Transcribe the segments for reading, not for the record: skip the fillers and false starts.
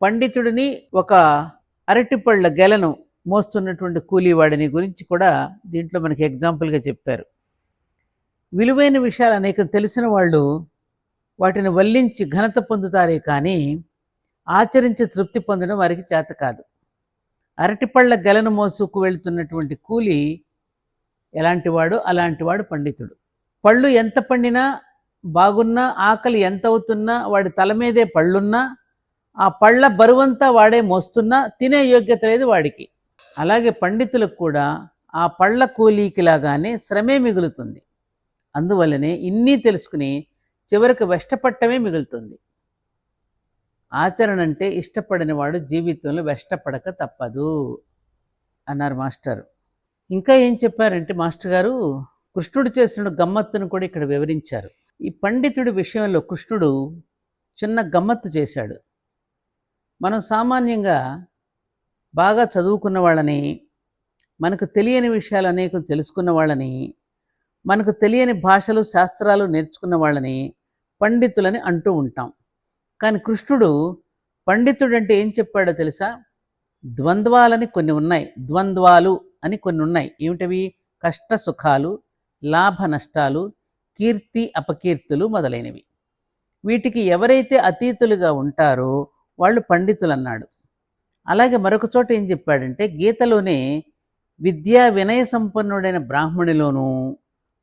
పండితుడిని, ఒక అరటిపళ్ళ గెలను మోస్తున్నటువంటి కూలీవాడిని గురించి కూడా దీంట్లో మనకి ఎగ్జాంపుల్గా చెప్పారు. విలువైన విషయాలు అనేక తెలిసిన వాళ్ళు వాటిని వల్లించి ఘనత పొందుతారే కానీ ఆచరించి తృప్తి పొందడం వారికి చేత కాదు. అరటిపళ్ళ గెలను మోసుకు వెళుతున్నటువంటి కూలి ఎలాంటివాడు, అలాంటివాడు పండితుడు. పళ్ళు ఎంత పండినా, బాగున్నా, ఆకలి ఎంత అవుతున్నా, వాడి తల మీదే పళ్ళున్నా, ఆ పళ్ళ బరువంతా వాడే మోస్తున్నా తినే యోగ్యత లేదు వాడికి. అలాగే పండితులకు కూడా ఆ పళ్ళ కూలీకి లాగానే శ్రమే మిగులుతుంది. అందువల్లనే ఇన్ని తెలుసుకుని చివరికి వెష్టపట్టమే మిగులుతుంది. ఆచరణ అంటే ఇష్టపడిన వాడు జీవితంలో వెష్టపడక తప్పదు అన్నారు మాస్టర్. ఇంకా ఏం చెప్పారంటే మాస్టర్ గారు, కృష్ణుడు చేసిన గమ్మత్తును కూడా ఇక్కడ వివరించారు. ఈ పండితుడి విషయంలో కృష్ణుడు చిన్న గమ్మత్తు చేశాడు. మనం సామాన్యంగా బాగా చదువుకున్న వాళ్ళని, మనకు తెలియని విషయాలు అనేకం తెలుసుకున్న వాళ్ళని, మనకు తెలియని భాషలు శాస్త్రాలు నేర్చుకున్న వాళ్ళని పండితులని అంటూ ఉంటాం. కానీ కృష్ణుడు పండితుడు అంటే ఏం చెప్పాడో తెలుసా? ద్వంద్వాలని కొన్ని ఉన్నాయి, ద్వంద్వాలు అని కొన్ని ఉన్నాయి. ఏమిటవి? కష్ట సుఖాలు, లాభ నష్టాలు, కీర్తి అపకీర్తులు మొదలైనవి. వీటికి ఎవరైతే అతీతులుగా ఉంటారో వాళ్ళు పండితులు అన్నాడు. అలాగే మరొక చోట ఏం చెప్పాడంటే, గీతలోనే విద్యా వినయ సంపన్నుడైన బ్రాహ్మణిలోనూ,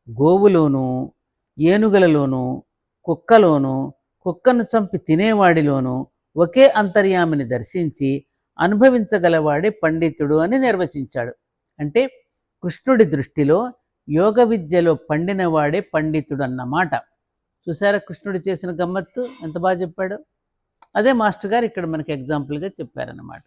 గోవులోనూ, ఏనుగులలోనూ, కుక్కలోనూ, కుక్కను చంపి తినేవాడిలోనూ ఒకే అంతర్యామిని దర్శించి అనుభవించగలవాడే పండితుడు అని నిర్వచించాడు. అంటే కృష్ణుడి దృష్టిలో యోగ విద్యలో పండినవాడే పండితుడు అన్నమాట. చూసారా కృష్ణుడు చేసిన గమ్మత్తు ఎంత బాగా చెప్పాడో? అదే మాస్టర్ గారు ఇక్కడ మనకి ఎగ్జాంపుల్గా చెప్పారన్నమాట.